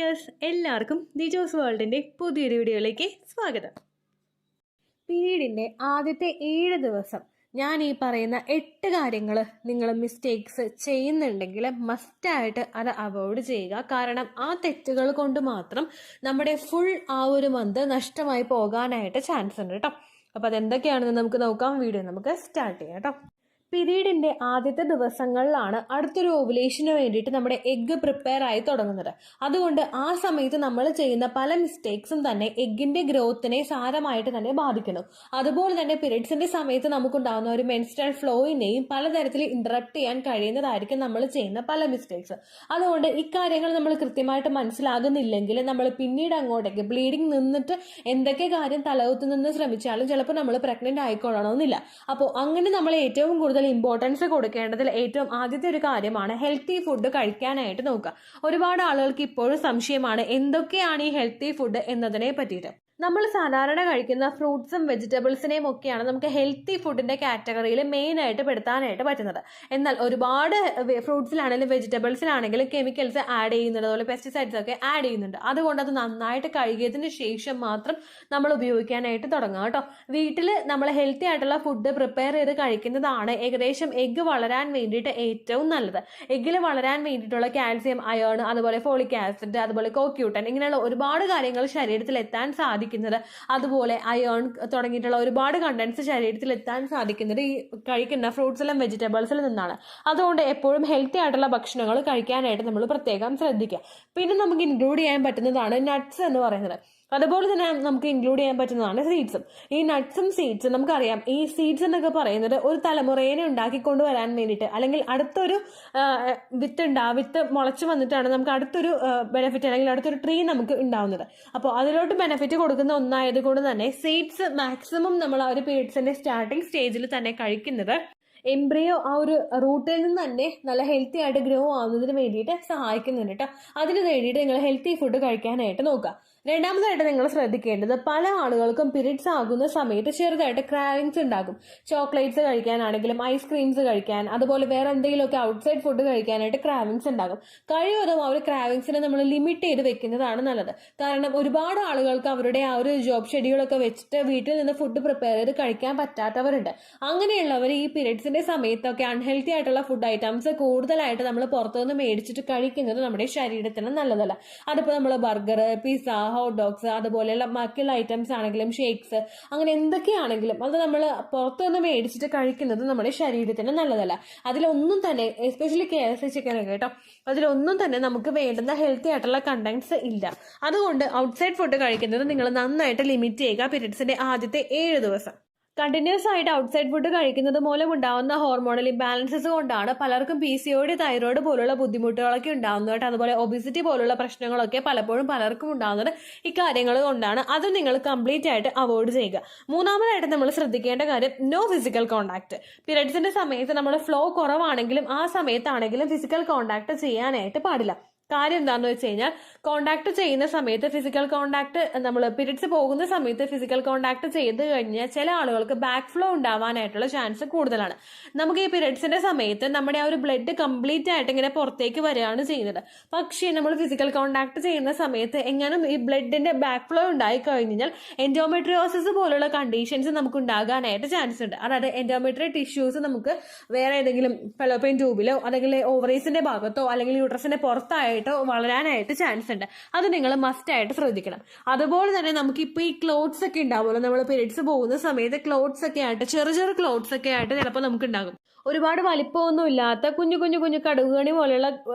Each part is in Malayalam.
ഡിയേഴ്സ്, എല്ലാവർക്കും ദിജോസ് വേൾഡിൻ്റെ പുതിയൊരു വീഡിയോയിലേക്ക് സ്വാഗതം. പീരീഡിൻ്റെ ആദ്യത്തെ 7 ദിവസം ഞാൻ ഈ പറയുന്ന 8 കാര്യങ്ങൾ നിങ്ങൾ മിസ്റ്റേക്സ് ചെയ്യുന്നുണ്ടെങ്കിൽ മസ്റ്റായിട്ട് അത് അവോയ്ഡ് ചെയ്യുക. കാരണം ആ തെറ്റുകൾ കൊണ്ട് മാത്രം നമ്മുടെ ഫുൾ ആ ഒരു മന്ത് നഷ്ടമായി പോകാനായിട്ട് ചാൻസ് ഉണ്ട് കേട്ടോ. അപ്പോൾ അതെന്തൊക്കെയാണെന്ന് നമുക്ക് നോക്കാം. വീഡിയോ നമുക്ക് സ്റ്റാർട്ട് ചെയ്യാം കേട്ടോ. പീരീഡിൻ്റെ ആദ്യത്തെ ദിവസങ്ങളിലാണ് അടുത്തൊരു ഓവുലേഷന് വേണ്ടിയിട്ട് നമ്മുടെ എഗ്ഗ് പ്രിപ്പയർ ആയി തുടങ്ങുന്നത്. അതുകൊണ്ട് ആ സമയത്ത് നമ്മൾ ചെയ്യുന്ന പല മിസ്റ്റേക്സും തന്നെ എഗ്ഗിൻ്റെ ഗ്രോത്തിനെ സാരമായിട്ട് തന്നെ ബാധിക്കുന്നു. അതുപോലെ തന്നെ പീരീഡ്സിൻ്റെ സമയത്ത് നമുക്കുണ്ടാകുന്ന ഒരു മെൻസ്ട്രൽ ഫ്ലോയിനെയും പലതരത്തിൽ ഇന്ററപ്റ്റ് ചെയ്യാൻ കഴിയുന്നതായിരിക്കും നമ്മൾ ചെയ്യുന്ന പല മിസ്റ്റേക്സ്. അതുകൊണ്ട് ഇക്കാര്യങ്ങൾ നമ്മൾ കൃത്യമായിട്ട് മനസ്സിലാകുന്നില്ലെങ്കിൽ നമ്മൾ പിന്നീട് അങ്ങോട്ടേക്ക് ബ്ലീഡിങ് നിന്നിട്ട് എന്തൊക്കെ കാര്യം തലകുത്ത് നിന്ന് ശ്രമിച്ചാലും ചിലപ്പോൾ നമ്മൾ പ്രഗ്നന്റ് ആയിക്കൊള്ളണമെന്നില്ല. അപ്പോൾ അങ്ങനെ നമ്മൾ ഏറ്റവും കൂടുതൽ ഇമ്പോർട്ടൻസ് കൊടുക്കേണ്ടതിൽ ഏറ്റവും ആദ്യത്തെ ഒരു കാര്യമാണ് ഹെൽത്തി ഫുഡ് കഴിക്കാനായിട്ട് നോക്കുക. ഒരുപാട് ആളുകൾക്ക് ഇപ്പോഴും സംശയമാണ് എന്തൊക്കെയാണ് ഈ ഹെൽത്തി ഫുഡ് എന്നതിനെ പറ്റിയിട്ട്. നമ്മൾ സാധാരണ കഴിക്കുന്ന ഫ്രൂട്ട്സും വെജിറ്റബിൾസിനെയും ഒക്കെയാണ് നമുക്ക് ഹെൽത്തി ഫുഡിന്റെ കാറ്റഗറിയിൽ മെയിൻ ആയിട്ട് പെടുത്താനായിട്ട് പറ്റുന്നത്. എന്നാൽ ഒരുപാട് ഫ്രൂട്ട്സിലാണെങ്കിലും വെജിറ്റബിൾസിലാണെങ്കിലും കെമിക്കൽസ് ആഡ് ചെയ്യുന്നുണ്ട്, അതുപോലെ പെസ്റ്റിസൈഡ്സ് ഒക്കെ ആഡ് ചെയ്യുന്നുണ്ട്. അതുകൊണ്ട് അത് നന്നായിട്ട് കഴുകിയതിന് ശേഷം മാത്രം നമ്മൾ ഉപയോഗിക്കാനായിട്ട് തുടങ്ങുക കേട്ടോ. വീട്ടിൽ നമ്മൾ ഹെൽത്തി ആയിട്ടുള്ള ഫുഡ് പ്രിപ്പയർ ചെയ്ത് കഴിക്കുന്നതാണ് ഏകദേശം എഗ്ഗ് വളരാൻ വേണ്ടിയിട്ട് ഏറ്റവും നല്ലത്. എഗ്ഗിൽ വളരാൻ വേണ്ടിയിട്ടുള്ള കാൽസ്യം, അയേൺ, അതുപോലെ ഫോളിക് ആസിഡ്, അതുപോലെ കോക്യൂട്ടൻ, ഇങ്ങനെയുള്ള ഒരുപാട് കാര്യങ്ങൾ ശരീരത്തിൽ എത്താൻ സാധിക്കും. അതുപോലെ അയേൺ തുടങ്ങിയിട്ടുള്ള ഒരുപാട് കണ്ടൻസ് ശരീരത്തിൽ എത്താൻ സാധിക്കുന്നത് ഈ കഴിക്കുന്ന ഫ്രൂട്ട്സിലും വെജിറ്റബിൾസിലും നിന്നാണ്. അതുകൊണ്ട് എപ്പോഴും ഹെൽത്തി ആയിട്ടുള്ള ഭക്ഷണങ്ങൾ കഴിക്കാനായിട്ട് നമ്മൾ പ്രത്യേകം ശ്രദ്ധിക്കുക. പിന്നെ നമുക്ക് ഇൻക്ലൂഡ് ചെയ്യാൻ പറ്റുന്നതാണ് നട്ട്സ് എന്ന് പറയുന്നത്. അതുപോലെ തന്നെ നമുക്ക് ഇൻക്ലൂഡ് ചെയ്യാൻ പറ്റുന്നതാണ് സീഡ്സും. ഈ നട്ട്സും സീഡ്സും നമുക്കറിയാം, ഈ സീഡ്സ് എന്നൊക്കെ പറയുന്നത് ഒരു തലമുറയെ ഉണ്ടാക്കിക്കൊണ്ട് വരാൻ വേണ്ടിയിട്ട്, അല്ലെങ്കിൽ അടുത്തൊരു വിത്ത് മുളച്ചു വന്നിട്ടാണ് നമുക്ക് അടുത്തൊരു ബെനിഫിറ്റ് അല്ലെങ്കിൽ അടുത്തൊരു ട്രീ നമുക്ക് ഉണ്ടാവുന്നത്. അപ്പോൾ അതിലോട്ട് ബെനിഫിറ്റ് കൊടുക്കുന്ന ഒന്നായത് കൊണ്ട് തന്നെ സീഡ്സ് മാക്സിമം നമ്മൾ ആ ഒരു പീരീഡ്സിന്റെ സ്റ്റാർട്ടിങ് സ്റ്റേജിൽ തന്നെ കഴിക്കുന്നത് എംബ്രിയോ ആ ഒരു റൂട്ടിൽ നിന്ന് തന്നെ നല്ല ഹെൽത്തി ആയിട്ട് ഗ്രോ ആവുന്നതിന് വേണ്ടിയിട്ട് സഹായിക്കുന്നുണ്ട് കേട്ടോ. അതിന് വേണ്ടിയിട്ട് നിങ്ങൾ ഹെൽത്തി ഫുഡ് കഴിക്കാനായിട്ട് നോക്കുക. രണ്ടാമതായിട്ട് നിങ്ങൾ ശ്രദ്ധിക്കേണ്ടത്, പല ആളുകൾക്കും പീരീഡ്സ് ആകുന്ന സമയത്ത് ചെറുതായിട്ട് ക്രാവിങ്സ് ഉണ്ടാകും. ചോക്ലേറ്റ്സ് കഴിക്കാനാണെങ്കിലും ഐസ്ക്രീംസ് കഴിക്കാൻ, അതുപോലെ വേറെ എന്തെങ്കിലുമൊക്കെ ഔട്ട്സൈഡ് ഫുഡ് കഴിക്കാനായിട്ട് ക്രാവിങ്സ് ഉണ്ടാകും. കഴിവതും ആ ഒരു ക്രാവിങ്സിനെ നമ്മൾ ലിമിറ്റ് ചെയ്ത് വെക്കുന്നതാണ് നല്ലത്. കാരണം ഒരുപാട് ആളുകൾക്ക് അവരുടെ ആ ഒരു ജോബ് ഷെഡ്യൂളൊക്കെ വെച്ചിട്ട് വീട്ടിൽ നിന്ന് ഫുഡ് പ്രിപ്പയർ ചെയ്ത് കഴിക്കാൻ പറ്റാത്തവരുണ്ട്. അങ്ങനെയുള്ളവർ ഈ പീരീഡ്സിന്റെ സമയത്തൊക്കെ അൺഹെൽത്തി ആയിട്ടുള്ള ഫുഡ് ഐറ്റംസ് കൂടുതലായിട്ട് നമ്മൾ പുറത്തുനിന്ന് മേടിച്ചിട്ട് കഴിക്കുന്നത് നമ്മുടെ ശരീരത്തിന് നല്ലതല്ല. അതിപ്പോൾ നമ്മൾ ബർഗർ, പിസ്സ, ഹോട്ട് ഡോഗ്സ്, അതുപോലെയുള്ള ബാക്കിയുള്ള ഐറ്റംസ് ആണെങ്കിലും ഷേക്സ്, അങ്ങനെ എന്തൊക്കെയാണെങ്കിലും അത് നമ്മൾ പുറത്തുനിന്ന് മേടിച്ചിട്ട് കഴിക്കുന്നത് നമ്മുടെ ശരീരത്തിന് നല്ലതല്ല. അതിലൊന്നും തന്നെ, എസ്പെഷ്യലി KFC ചിക്കൻ ഒക്കെ കേട്ടോ, അതിലൊന്നും തന്നെ നമുക്ക് വേണ്ടുന്ന ഹെൽത്തി ആയിട്ടുള്ള കണ്ടന്റ്സ് ഇല്ല. അതുകൊണ്ട് ഔട്ട്സൈഡ് ഫുഡ് കഴിക്കുന്നത് നിങ്ങൾ നന്നായിട്ട് ലിമിറ്റ് ചെയ്യുക പീരീഡ്സിന്റെ ആദ്യത്തെ 7 ദിവസം. കണ്ടിന്യൂസ് ആയിട്ട് ഔട്ട്സൈഡ് ഫുഡ് കഴിക്കുന്നത് മൂലം ഉണ്ടാകുന്ന ഹോർമോണൽ ഇംബാലൻസസ് കൊണ്ടാണ് പലർക്കും PCOD, തൈറോയ്ഡ് പോലുള്ള ബുദ്ധിമുട്ടുകളൊക്കെ ഉണ്ടാകുന്നത്. അതുപോലെ ഒബിസിറ്റി പോലുള്ള പ്രശ്നങ്ങളൊക്കെ പലപ്പോഴും പലർക്കും ഉണ്ടാകുന്നത് ഇക്കാര്യങ്ങൾ കൊണ്ടാണ്. അത് നിങ്ങൾ കംപ്ലീറ്റ് ആയിട്ട് അവോയ്ഡ് ചെയ്യുക. മൂന്നാമതായിട്ട് നമ്മൾ ശ്രദ്ധിക്കേണ്ട കാര്യം, നോ ഫിസിക്കൽ കോണ്ടാക്ട്. പീരീഡ്സിന്റെ സമയത്ത് നമ്മൾ ഫ്ലോ കുറവാണെങ്കിലും ആ സമയത്താണെങ്കിലും ഫിസിക്കൽ കോണ്ടാക്ട് ചെയ്യാനായിട്ട് പാടില്ല. കാര്യം എന്താണെന്ന് വെച്ച് കഴിഞ്ഞാൽ, കോണ്ടാക്ട് ചെയ്യുന്ന സമയത്ത് ഫിസിക്കൽ കോണ്ടാക്ട്, നമ്മൾ പീരീഡ്സ് പോകുന്ന സമയത്ത് ഫിസിക്കൽ കോണ്ടാക്ട് ചെയ്ത് കഴിഞ്ഞാൽ ചില ആളുകൾക്ക് ബാക്ക് ഫ്ലോ ഉണ്ടാവാനായിട്ടുള്ള ചാൻസ് കൂടുതലാണ്. നമുക്ക് ഈ പീരീഡ്സിന്റെ സമയത്ത് നമ്മുടെ ആ ഒരു ബ്ലഡ് കംപ്ലീറ്റ് ആയിട്ട് ഇങ്ങനെ പുറത്തേക്ക് വരികയാണ് ചെയ്യുന്നത്. പക്ഷേ നമ്മൾ ഫിസിക്കൽ കോണ്ടാക്ട് ചെയ്യുന്ന സമയത്ത് എങ്ങാനും ഈ ബ്ലഡിന്റെ ബാക്ക് ഫ്ലോ ഉണ്ടായി കഴിഞ്ഞാൽ എൻഡോമെട്രിയോസിസ് പോലുള്ള കണ്ടീഷൻസ് നമുക്ക് ഉണ്ടാകാനായിട്ട് ചാൻസ് ഉണ്ട്. അതായത് എൻഡോമെട്രി ടിഷ്യൂസ് നമുക്ക് വേറെ ഏതെങ്കിലും ഫെലോപ്പിയൻ ട്യൂബിലോ അല്ലെങ്കിൽ ഓവറീസിന്റെ ഭാഗത്തോ അല്ലെങ്കിൽ യൂട്രസിന്റെ പുറത്തായോ വളരാനായിട്ട് ചാൻസ് ഉണ്ട്. അത് നിങ്ങൾ മസ്റ്റ് ആയിട്ട് ശ്രദ്ധിക്കണം. അതുപോലെ തന്നെ നമുക്ക് ഇപ്പോൾ ഈ ക്ലോത്ത്സ് ഒക്കെ ഉണ്ടാവുമല്ലോ, നമ്മൾ പീരീഡ്സ് പോകുന്ന സമയത്ത് ക്ലോത്ത്സ് ഒക്കെ ആയിട്ട്, ചെറു ക്ലോത്ത്സ് ഒക്കെ ആയിട്ട് ചിലപ്പോൾ നമുക്ക് ഉണ്ടാകും. ഒരുപാട് വലിപ്പമൊന്നും ഇല്ലാത്ത കുഞ്ഞു കടുകുകണി പോലെയുള്ള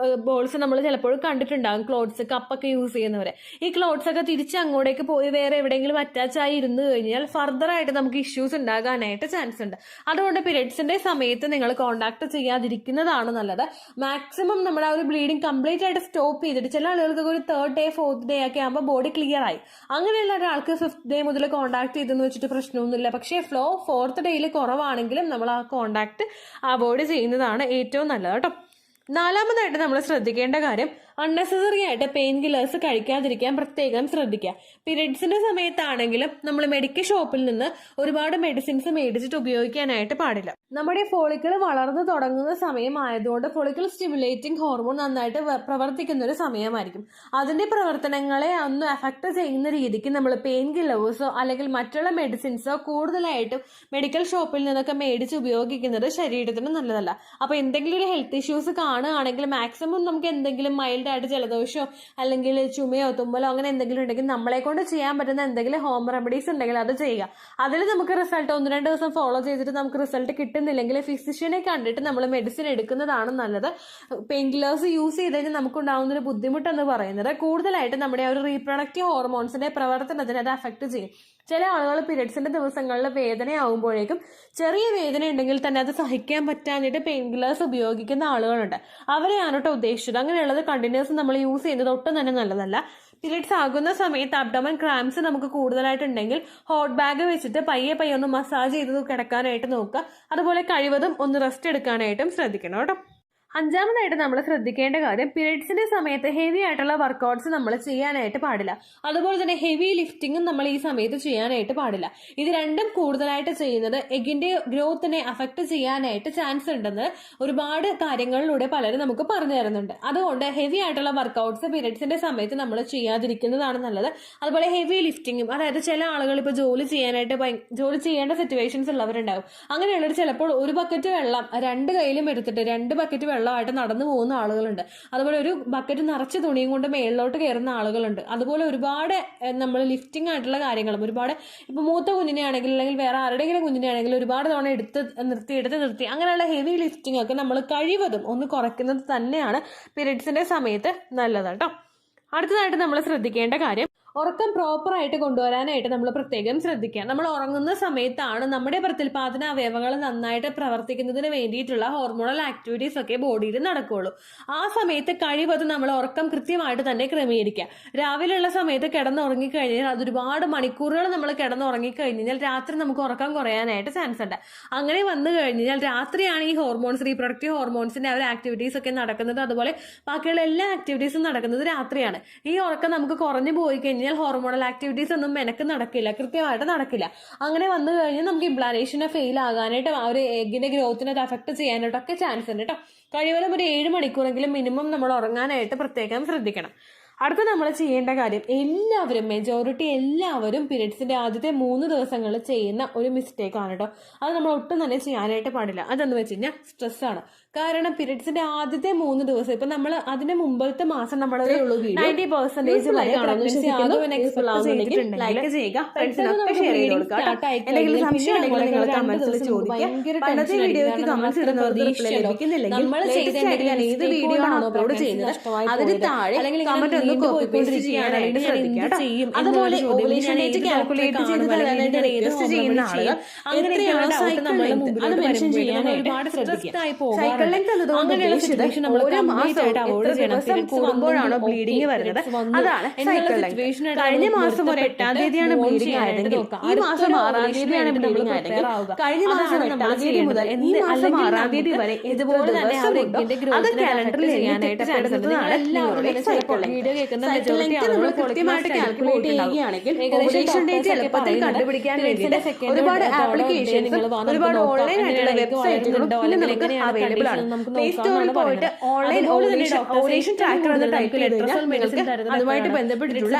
ബോൾസ് നമ്മൾ ചിലപ്പോഴും കണ്ടിട്ടുണ്ടാകും. ക്ലോത്ത്സ്, കപ്പൊക്കെ യൂസ് ചെയ്യുന്നവരെ. ഈ ക്ലോത്ത്സ് ഒക്കെ തിരിച്ച് അങ്ങോട്ടേക്ക് പോയി വേറെ എവിടെയെങ്കിലും അറ്റാച്ച് ആയി ഇരുന്ന് കഴിഞ്ഞാൽ ഫർദർ ആയിട്ട് നമുക്ക് ഇഷ്യൂസ് ഉണ്ടാകാനായിട്ട് ചാൻസ് ഉണ്ട്. അതുകൊണ്ട് പീരീഡ്സിന്റെ സമയത്ത് നിങ്ങൾ കോണ്ടാക്ട് ചെയ്യാതിരിക്കുന്നതാണ് നല്ലത്. മാക്സിമം നമ്മുടെ ആ ഒരു ബ്ലീഡിങ് കംപ്ലീറ്റ് ആയിട്ട് സ്റ്റോപ്പ് ചെയ്തിട്ട്, ചില ആളുകൾക്ക് ഒരു 3rd ഡേ 4th ഡേ ഒക്കെ ആകുമ്പോൾ ബോഡി ക്ലിയർ ആയി. അങ്ങനെയുള്ള ഒരാൾക്ക് 5th ഡേ മുതൽ കോണ്ടാക്ട് ചെയ്തെന്ന് വെച്ചിട്ട് പ്രശ്നമൊന്നുമില്ല. പക്ഷേ ഫ്ലോ 4th ഡേയിൽ കുറവാണെങ്കിലും നമ്മൾ ആ കോണ്ടാക്ട് അവോയ്ഡ് ചെയ്യുന്നതാണ് ഏറ്റവും നല്ലത് കേട്ടോ. നാലാമതായിട്ട് നമ്മൾ ശ്രദ്ധിക്കേണ്ട കാര്യം അൺനെസസറി ആയിട്ട് പെയിൻ കില്ലേഴ്സ് കഴിക്കാതിരിക്കാൻ പ്രത്യേകം ശ്രദ്ധിക്കുക. പീരിയഡ്സിന്റെ സമയത്താണെങ്കിലും നമ്മൾ മെഡിക്കൽ ഷോപ്പിൽ നിന്ന് ഒരുപാട് മെഡിസിൻസ് മേടിച്ചിട്ട് ഉപയോഗിക്കാനായിട്ട് പാടില്ല. നമ്മുടെ ഫോളിക്കിൾ വളർന്നു തുടങ്ങുന്ന സമയമായതുകൊണ്ട് ഫോളിക്കിൾ സ്റ്റിമുലേറ്റിംഗ് ഹോർമോൺ നന്നായിട്ട് പ്രവർത്തിക്കുന്ന ഒരു സമയമായിരിക്കും. അതിന്റെ പ്രവർത്തനങ്ങളെ ഒന്ന് അഫക്ട് ചെയ്യുന്ന രീതിക്ക് നമ്മൾ പെയിൻ കില്ലേഴ്സോ അല്ലെങ്കിൽ മറ്റുള്ള മെഡിസിൻസോ കൂടുതലായിട്ടും മെഡിക്കൽ ഷോപ്പിൽ നിന്നൊക്കെ മേടിച്ച് ഉപയോഗിക്കുന്നത് ശരീരത്തിന് നല്ലതല്ല. അപ്പൊ എന്തെങ്കിലും ഒരു ഹെൽത്ത് ഇഷ്യൂസ് കാണുകയാണെങ്കിൽ മാക്സിമം നമുക്ക് എന്തെങ്കിലും മൈൽഡ് ആയിട്ട് ജലദോഷമോ അല്ലെങ്കിൽ ചുമയോ തുമ്മലോ അങ്ങനെ എന്തെങ്കിലും ഉണ്ടെങ്കിൽ നമ്മളെ കൊണ്ട് ചെയ്യാൻ പറ്റുന്ന എന്തെങ്കിലും ഹോം റെമഡീസ് ഉണ്ടെങ്കിൽ അത് ചെയ്യുക. അതിൽ നമുക്ക് റിസൾട്ട് 1-2 ദിവസം ഫോളോ ചെയ്തിട്ട് നമുക്ക് റിസൾട്ട് കിട്ടുന്നില്ലെങ്കിൽ ഫിസിഷ്യനെ കണ്ടിട്ട് നമ്മൾ മെഡിസിൻ എടുക്കുന്നതാണ് നല്ലത്. പെയിൻ കില്ലേഴ്സ് യൂസ് ചെയ്ത് കഴിഞ്ഞാൽ നമുക്കുണ്ടാകുന്ന ഒരു ബുദ്ധിമുട്ടെന്ന് പറയുന്നത് കൂടുതലായിട്ട് നമ്മുടെ ഒരു റീപ്രൊഡക്റ്റീവ് ഹോർമോൺസിന്റെ പ്രവർത്തനത്തിന് അത് അഫക്ട് ചെയ്യും. ചില ആളുകൾ പീരിയഡ്സിന്റെ ദിവസങ്ങളിൽ വേദനയാവുമ്പോഴേക്കും ചെറിയ വേദന ഉണ്ടെങ്കിൽ തന്നെ അത് സഹിക്കാൻ പറ്റാഞ്ഞിട്ട് പെയിൻ കില്ലേഴ്സ് ഉപയോഗിക്കുന്ന ആളുകളുണ്ട്. അവരെയാണ് കേട്ടോ ഉദ്ദേശിച്ചത്. അങ്ങനെയുള്ളത് കണ്ടിന്യൂസ് നമ്മൾ യൂസ് ചെയ്യുന്നത് ഒട്ടും തന്നെ നല്ലതല്ല. പീരിയഡ്സ് ആകുന്ന സമയത്ത് അബ്ഡോമൻ ക്രാംസ് നമുക്ക് കൂടുതലായിട്ടുണ്ടെങ്കിൽ ഹോട്ട് ബാഗ് വെച്ചിട്ട് പയ്യെ ഒന്ന് മസാജ് ചെയ്ത് കിടക്കാനായിട്ട് നോക്കുക. അതുപോലെ കഴിവതും ഒന്ന് റെസ്റ്റ് എടുക്കാനായിട്ടും ശ്രദ്ധിക്കണം കേട്ടോ. അഞ്ചാമതായിട്ട് നമ്മൾ ശ്രദ്ധിക്കേണ്ട കാര്യം പീരിയഡ്സിന്റെ സമയത്ത് ഹെവി ആയിട്ടുള്ള വർക്കൗട്ട്സ് നമ്മൾ ചെയ്യാനായിട്ട് പാടില്ല. അതുപോലെ തന്നെ ഹെവി ലിഫ്റ്റിങ്ങും നമ്മൾ ഈ സമയത്ത് ചെയ്യാനായിട്ട് പാടില്ല. ഇത് രണ്ടും കൂടുതലായിട്ട് ചെയ്യുന്നത് എഗിന്റെ ഗ്രോത്തിനെ അഫക്ട് ചെയ്യാനായിട്ട് ചാൻസ് ഉണ്ടെന്ന് ഒരുപാട് കാര്യങ്ങളിലൂടെ പലരും നമുക്ക് പറഞ്ഞു തരുന്നുണ്ട്. അതുകൊണ്ട് ഹെവി ആയിട്ടുള്ള വർക്കൗട്ട്സ് പീരിയഡ്സിന്റെ സമയത്ത് നമ്മൾ ചെയ്യാതിരിക്കുന്നതാണ് നല്ലത്. അതുപോലെ ഹെവി ലിഫ്റ്റിങ്ങും, അതായത് ചില ആളുകൾ ഇപ്പോൾ ജോലി ചെയ്യേണ്ട സിറ്റുവേഷൻസ് ഉള്ളവരുണ്ടാവും. അങ്ങനെയുള്ളവർ ചിലപ്പോൾ ഒരു ബക്കറ്റ് വെള്ളം 2 കൈയിലും എടുത്തിട്ട് 2 ബക്കറ്റ് വെള്ളമായിട്ട് നടന്നു പോകുന്ന ആളുകളുണ്ട്. അതുപോലെ ഒരു ബക്കറ്റ് നിറച്ച് തുണിയും കൊണ്ട് മേളിലോട്ട് കയറുന്ന ആളുകളുണ്ട്. അതുപോലെ ഒരുപാട് നമ്മൾ ലിഫ്റ്റിംഗ് ആയിട്ടുള്ള കാര്യങ്ങളും ഒരുപാട് ഇപ്പൊ മൂത്ത കുഞ്ഞിനെ ആണെങ്കിൽ അല്ലെങ്കിൽ വേറെ ആരുടെയെങ്കിലും കുഞ്ഞിനെ ആണെങ്കിൽ ഒരുപാട് തവണ എടുത്ത് നിർത്തി അങ്ങനെയുള്ള ഹെവി ലിഫ്റ്റിംഗ് ഒക്കെ നമ്മൾ കഴിവതും ഒന്ന് കുറയ്ക്കുന്നത് തന്നെയാണ് പീരിയഡ്സിന്റെ സമയത്ത് നല്ലത് കേട്ടോ. അടുത്തതായിട്ട് നമ്മൾ ശ്രദ്ധിക്കേണ്ട കാര്യം ഉറക്കം പ്രോപ്പറായിട്ട് കൊണ്ടുവരാനായിട്ട് നമ്മൾ പ്രത്യേകം ശ്രദ്ധിക്കുക. നമ്മൾ ഉറങ്ങുന്ന സമയത്താണ് നമ്മുടെ പ്രത്യുൽപാദന അവയവങ്ങൾ നന്നായിട്ട് പ്രവർത്തിക്കുന്നതിന് വേണ്ടിയിട്ടുള്ള ഹോർമോണൽ ആക്ടിവിറ്റീസ് ഒക്കെ ബോഡിയിൽ നടക്കുകയുള്ളൂ. ആ സമയത്ത് കഴിവതും നമ്മൾ ഉറക്കം കൃത്യമായിട്ട് തന്നെ ക്രമീകരിക്കുക. രാവിലെയുള്ള സമയത്ത് കിടന്നുറങ്ങിക്കഴിഞ്ഞാൽ അതൊരുപാട് മണിക്കൂറുകൾ നമ്മൾ കിടന്നുറങ്ങിക്കഴിഞ്ഞാൽ രാത്രി നമുക്ക് ഉറക്കം കുറയാനായിട്ട് ചാൻസ് ഉണ്ട്. അങ്ങനെ വന്നു കഴിഞ്ഞാൽ രാത്രിയാണ് ഈ ഹോർമോൺസ് റീപ്രൊഡക്റ്റീവ് ഹോർമോൺസിന്റെ ആ ഒരു ആക്ടിവിറ്റീസ് ഒക്കെ നടക്കുന്നത്. അതുപോലെ ബാക്കിയുള്ള എല്ലാ ആക്ടിവിറ്റീസും നടക്കുന്നത് രാത്രിയാണ്. ഈ ഉറക്കം നമുക്ക് കുറഞ്ഞു പോയി കഴിഞ്ഞാൽ ഹോർമോണൽ ആക്ടിവിറ്റീസ് ഒന്നും കൃത്യമായിട്ട് നടക്കില്ല. അങ്ങനെ വന്നു കഴിഞ്ഞാൽ നമുക്ക് ഇംപ്ലാന്റേഷനെ ഫെയിൽ ആകാനായിട്ട് ആ ഒരു എഗിന്റെ ഗ്രോത്തിനെ അത് അഫക്ട് ചെയ്യാനായിട്ടൊക്കെ ചാൻസ് ഉണ്ട് കേട്ടോ. കഴിവതും ഒരു 7 മണിക്കൂറെങ്കിലും മിനിമം നമ്മൾ ഉറങ്ങാനായിട്ട് പ്രത്യേകം ശ്രദ്ധിക്കണം. അടുത്ത നമ്മൾ ചെയ്യേണ്ട കാര്യം മെജോറിറ്റി എല്ലാവരും പീരിയഡ്സിന്റെ ആദ്യത്തെ 3 ദിവസങ്ങളിൽ ചെയ്യുന്ന ഒരു മിസ്റ്റേക്ക് ആണ് കേട്ടോ. അത് നമ്മൾ ഒട്ടും തന്നെ ചെയ്യാനായിട്ട് പാടില്ല. അതെന്ന് വെച്ച് കഴിഞ്ഞാൽ സ്ട്രെസ്സാണ്. കാരണം പീരിയഡ്സിന്റെ ആദ്യത്തെ 3 ദിവസം ഇപ്പൊ നമ്മൾ അതിന്റെ മുമ്പത്തെ മാസം നമ്മൾ 90% ലൈക്ക് ചെയ്യുക, ഫ്രണ്ട്സിനൊക്കെ ഷെയർ ചെയ്ത് കൊടുക്കുക. എന്തെങ്കിലും സംശയം ഉണ്ടെങ്കിൽ നിങ്ങൾ കമന്റ്സിൽ ചോദിക്കുക. പണ്ടത്തെ വീഡിയോയ്ക്ക് കമന്റ്സ് ഇടുന്നവർക്ക് ലഭിക്കുന്നില്ലെങ്കിൽ ഏത് വീഡിയോ ആണോ അപ്ലോഡ് ചെയ്യുന്നത് അതിന് താഴെ കമന്റ് ഒന്ന് കോപ്പി പേസ്റ്റ് ചെയ്യാനായിട്ട് ശ്രദ്ധിക്കുക. അതുപോലെ ഓവുലേഷൻ ഡേറ്റ് കാൽക്കുലേറ്റ് ചെയ്ത് തരാനായിട്ട് റിക്വസ്റ്റ് ചെയ്യുന്ന ആളുകൾ എത്രയാണ് സൈക്കിൾ ലെങ്ത് അത് മെൻഷൻ ചെയ്യാനായിട്ട് ഒരുപാട് ശ്രദ്ധിക്കുക. സൈക്കിൾ ലെങ്ത് എന്നതുകൊണ്ട് ഉദ്ദേശിച്ചത് ഓരോ മാസമായിട്ട് അവോയ്ഡ് ചെയ്യണം. പീരിയഡ്സ് കൂടുമ്പോഴാണോ ബ്ലീഡിങ് വരുന്നത് അതാണ് സൈക്കിൾ ലെങ്ത്. കഴിഞ്ഞ മാസം ഒരു 8-ാം തീയതിയാണ് ബ്ലീഡിങ് ആയതെങ്കിൽ ഈ മാസം 6-ാം തീയതിയാണ് ബ്ലീഡിങ് ആയതെങ്കിൽ കഴിഞ്ഞ മാസം 8-ാം തീയതി മുതൽ ഈ മാസം 6-ാം തീയതി വരെ ഇതുപോലെ ദിവസമുണ്ടോ അത് കാലണ്ടറിൽ ചെയ്യാനായിട്ട് പെടുന്നതാണ് നിങ്ങളുടെ സൈക്കിൾ ലെങ്ത്. സൈക്കിൾ ലെങ്ത് നമ്മൾ കൃത്യമായിട്ട് കാൽക്കുലേറ്റ് ചെയ്യുകയാണെങ്കിൽ ഓവുലേഷൻ ഡേറ്റ് എളുപ്പത്തിൽ കണ്ടുപിടിക്കാൻ വേണ്ടിയിട്ട് ഒരുപാട് ആപ്ലിക്കേഷൻസ് ഒരുപാട് ഓൺലൈൻ ആയിട്ടുള്ള വെബ്സൈറ്റുകളും ഇന്ന് നമുക്ക് അവൈലബിൾ ആണ്. പ്ലേ സ്റ്റോറിൽ പോയിട്ട് ഓൺലൈൻ ഓവുലേഷൻ ട്രാക്കർ എന്ന ടൈപ്പ് ചെയ്ത് കഴിഞ്ഞാൽ നിങ്ങൾക്ക് അതുമായിട്ട് ബന്ധപ്പെട്ടിട്ടുള്ള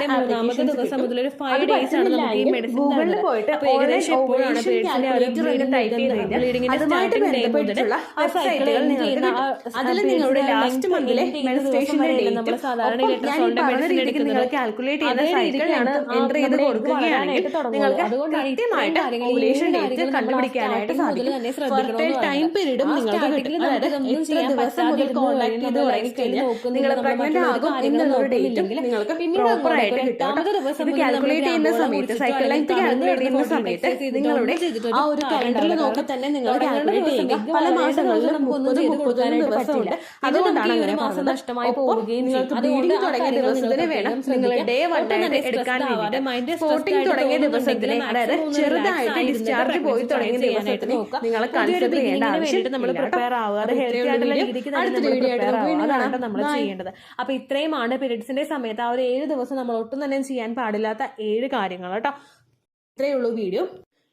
ഗൂഗിളിൽ പോയിട്ട് ഓവുലേഷൻ കാൽക്കുലേറ്റർ എന്ന് ടൈപ്പ് ചെയ്ത് കഴിഞ്ഞാൽ അതുമായിട്ട് ബന്ധപ്പെട്ടിട്ടുള്ള വെബ്സൈറ്റുകൾ നിങ്ങൾക്ക് കിട്ടും. അതിൽ നിങ്ങളുടെ ലാസ്റ്റ് മന്തിലെ മെൻസ്ട്രേഷന്റെ ഡേറ്റും ഞാൻ പറഞ്ഞ രീതിക്ക് നിങ്ങൾ കാൽക്കുലേറ്റ് ചെയ്യുന്ന സൈക്കിളാണ് എൻ്റർ ചെയ്ത് കൊടുക്കുകയാണെങ്കിൽ നിങ്ങൾക്ക് കൃത്യമായിട്ട് ഓവുലേഷൻ ഡേറ്റ് കണ്ടുപിടിക്കാനായിട്ട് സാധിക്കും. ഫെർട്ടൈൽ ടൈം പീരീഡും നിങ്ങൾക്ക് കിട്ടും. അതായത് ഇത്ര ദിവസം മുതൽ കോൺടാക്ട് ചെയ്ത് തുടങ്ങിക്കഴിഞ്ഞാൽ നിങ്ങൾ പ്രഗ്നന്റ് ആകും എന്നുള്ള ഡേറ്റും നിങ്ങൾക്ക് പ്രോപ്പർ ആയിട്ട് കിട്ടും. ഇത് കാൽക്കുലേറ്റ് ചെയ്യുന്ന സമയത്ത് സൈക്കിൾ ലെങ്ത് കാൽക്കുലേറ്റ് ചെയ്യുന്ന സമയത്ത് നിങ്ങളുടെ ആ ഒരു കലണ്ടറിൽ നോക്കി തന്നെ നിങ്ങൾ കാൽക്കുലേറ്റ് ചെയ്യുക. പല മാസങ്ങളിലും 30-31 ദിവസമുണ്ട്. അതുകൊണ്ടാണ് അങ്ങനെ മാസം നഷ്ടമായി പോവുകയും ബ്ലീഡിംഗ് തുടങ്ങിയ ദിവസത്തിന് വേണം നിങ്ങൾ ഡേ 1 ആയിട്ട് എടുക്കാൻ വേണ്ടിയിട്ട്. സ്പോട്ടിംഗ് തുടങ്ങിയ ദിവസത്തിന് അതായത് ചെറുതായിട്ട് ഡിസ്ചാർജ് പോയി തുടങ്ങിയ ദിവസത്തിന് നിങ്ങൾ കൺസിഡർ ചെയ്യേണ്ട ആവശ്യം. വളരെ ഹെൽത്തി ആയിട്ടുള്ള രീതിക്ക് അതാണ് നമ്മൾ ചെയ്യേണ്ടത്. അപ്പൊ ഇത്രയുമാണ് പീരീഡ്സിന്റെ സമയത്ത് ആ ഒരു 7 ദിവസം നമ്മൾ ഒട്ടും തന്നെ ചെയ്യാൻ പാടില്ലാത്ത 7 കാര്യങ്ങൾ കേട്ടോ. ഇത്രയേ ഉള്ളൂ വീഡിയോ.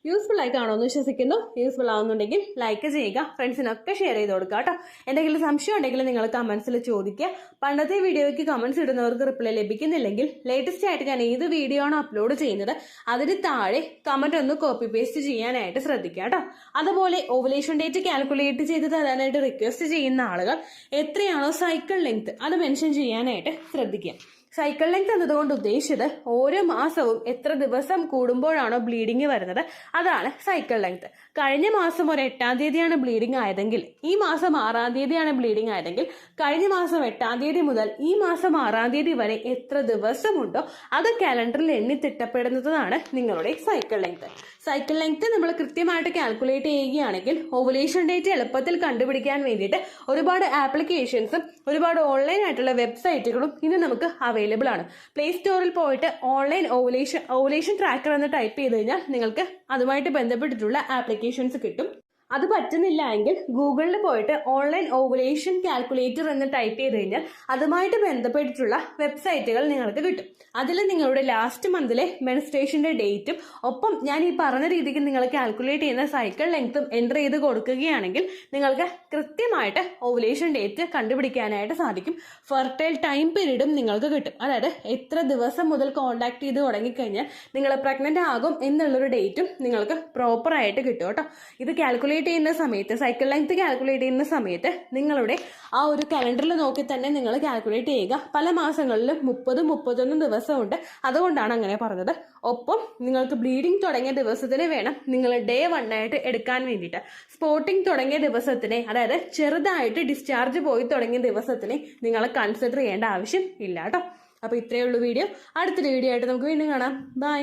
യൂസ്ഫുൾ ആയി കാണുമെന്ന് വിശ്വസിക്കുന്നു. യൂസ്ഫുൾ ആവുന്നുണ്ടെങ്കിൽ ലൈക്ക് ചെയ്യുക, ഫ്രണ്ട്സിനൊക്കെ ഷെയർ ചെയ്ത് കൊടുക്കുക കേട്ടോ. എന്തെങ്കിലും സംശയം ഉണ്ടെങ്കിൽ നിങ്ങൾ കമന്റ്സിൽ ചോദിക്കുക. പണ്ടത്തെ വീഡിയോയ്ക്ക് കമന്റ്സ് ഇടുന്നവർക്ക് റിപ്ലൈ ലഭിക്കുന്നില്ലെങ്കിൽ ലേറ്റസ്റ്റ് ആയിട്ട് ഞാൻ ഏത് വീഡിയോ ആണ് അപ്ലോഡ് ചെയ്യുന്നത് അതിന് താഴെ കമന്റ് ഒന്ന് കോപ്പി പേസ്റ്റ് ചെയ്യാനായിട്ട് ശ്രദ്ധിക്കുക കേട്ടോ. അതുപോലെ ഓവുലേഷൻ ഡേറ്റ് കാൽക്കുലേറ്റ് ചെയ്ത് തരാനായിട്ട് റിക്വസ്റ്റ് ചെയ്യുന്ന ആളുകൾ എത്രയാണോ സൈക്കിൾ ലെങ്ത് അത് മെൻഷൻ ചെയ്യാനായിട്ട് ശ്രദ്ധിക്കുക. സൈക്കിൾ ലെങ്ത് എന്നതുകൊണ്ട് ഉദ്ദേശിച്ചത് ഓരോ മാസവും എത്ര ദിവസം കൂടുമ്പോഴാണോ ബ്ലീഡിങ് വരുന്നത് അതാണ് സൈക്കിൾ ലെങ്ത്. കഴിഞ്ഞ മാസം ഒരു 8-ാം തീയതിയാണ് ബ്ലീഡിങ് ആയതെങ്കിൽ ഈ മാസം 6-ാം തീയതിയാണ് ബ്ലീഡിങ് ആയതെങ്കിൽ കഴിഞ്ഞ മാസം 8-ാം തീയതി മുതൽ ഈ മാസം 6-ാം തീയതി വരെ എത്ര ദിവസമുണ്ടോ അത് കാലണ്ടറിൽ എണ്ണി തിട്ടപ്പെടുന്നതാണ് നിങ്ങളുടെ സൈക്കിൾ ലെങ്ത്. സൈക്കിൾ ലെങ്ത് നമ്മൾ കൃത്യമായിട്ട് കാൽക്കുലേറ്റ് ചെയ്യുകയാണെങ്കിൽ ഓവുലേഷൻ ഡേറ്റ് എളുപ്പത്തിൽ കണ്ടുപിടിക്കാൻ വേണ്ടിയിട്ട് ഒരുപാട് ആപ്ലിക്കേഷൻസും ഒരുപാട് ഓൺലൈൻ ആയിട്ടുള്ള വെബ്സൈറ്റുകളും ഇന്ന് നമുക്ക് അവൈലബിൾ ആണ്. പ്ലേ സ്റ്റോറിൽ പോയിട്ട് ഓൺലൈൻ ഓവുലേഷൻ ട്രാക്കർ എന്ന് ടൈപ്പ് ചെയ്ത് കഴിഞ്ഞാൽ നിങ്ങൾക്ക് അതുമായിട്ട് ബന്ധപ്പെട്ടിട്ടുള്ള ആപ്ലിക്കേഷൻസ് കിട്ടും. അത് പറ്റുന്നില്ല എങ്കിൽ ഗൂഗിളിൽ പോയിട്ട് ഓൺലൈൻ ഓവുലേഷൻ കാൽക്കുലേറ്റർ എന്ന് ടൈപ്പ് ചെയ്ത് കഴിഞ്ഞാൽ അതുമായിട്ട് ബന്ധപ്പെട്ടിട്ടുള്ള വെബ്സൈറ്റുകൾ നിങ്ങൾക്ക് കിട്ടും. അതിൽ നിങ്ങളുടെ ലാസ്റ്റ് മന്തിലെ മെൻസ്ട്രേഷന്റെ ഡേറ്റും ഒപ്പം ഞാൻ ഈ പറഞ്ഞ രീതിക്ക് നിങ്ങൾ കാൽക്കുലേറ്റ് ചെയ്യുന്ന സൈക്കിൾ ലെങ്ത്തും എൻ്റർ ചെയ്ത് കൊടുക്കുകയാണെങ്കിൽ നിങ്ങൾക്ക് കൃത്യമായിട്ട് ഓവുലേഷൻ ഡേറ്റ് കണ്ടുപിടിക്കാനായിട്ട് സാധിക്കും. ഫെർട്ടൈൽ ടൈം പീരീഡും നിങ്ങൾക്ക് കിട്ടും. അതായത് എത്ര ദിവസം മുതൽ കോണ്ടാക്ട് ചെയ്ത് തുടങ്ങിക്കഴിഞ്ഞാൽ നിങ്ങൾ പ്രഗ്നന്റ് ആകും എന്നുള്ളൊരു ഡേറ്റും നിങ്ങൾക്ക് പ്രോപ്പറായിട്ട് കിട്ടും കേട്ടോ. ഇത് കാൽക്കുലേറ്റ് ചെയ്യുന്ന സമയത്ത് സൈക്കിൾ ലെങ്ത് കാൽക്കുലേറ്റ് ചെയ്യുന്ന സമയത്ത് നിങ്ങളുടെ ആ ഒരു കലണ്ടറിൽ നോക്കി തന്നെ നിങ്ങൾ കാൽക്കുലേറ്റ് ചെയ്യുക. പല മാസങ്ങളിലും 30-31 ദിവസമുണ്ട്, അതുകൊണ്ടാണ് അങ്ങനെ പറഞ്ഞത്. ഒപ്പം നിങ്ങൾക്ക് ബ്ലീഡിങ് തുടങ്ങിയ ദിവസത്തിന് വേണം നിങ്ങൾ ഡേ 1 ആയിട്ട് എടുക്കാൻ വേണ്ടിയിട്ട്. സ്പോട്ടിങ് തുടങ്ങിയ ദിവസത്തിനെ, അതായത് ചെറുതായിട്ട് ഡിസ്ചാർജ് പോയി തുടങ്ങിയ ദിവസത്തിനെ നിങ്ങൾ കൺസിഡർ ചെയ്യേണ്ട ആവശ്യം ഇല്ല കേട്ടോ. അപ്പൊ ഇത്രയേ ഉള്ളൂ വീഡിയോ. അടുത്തൊരു വീഡിയോ ആയിട്ട് നമുക്ക് വീണ്ടും കാണാം. ബൈ.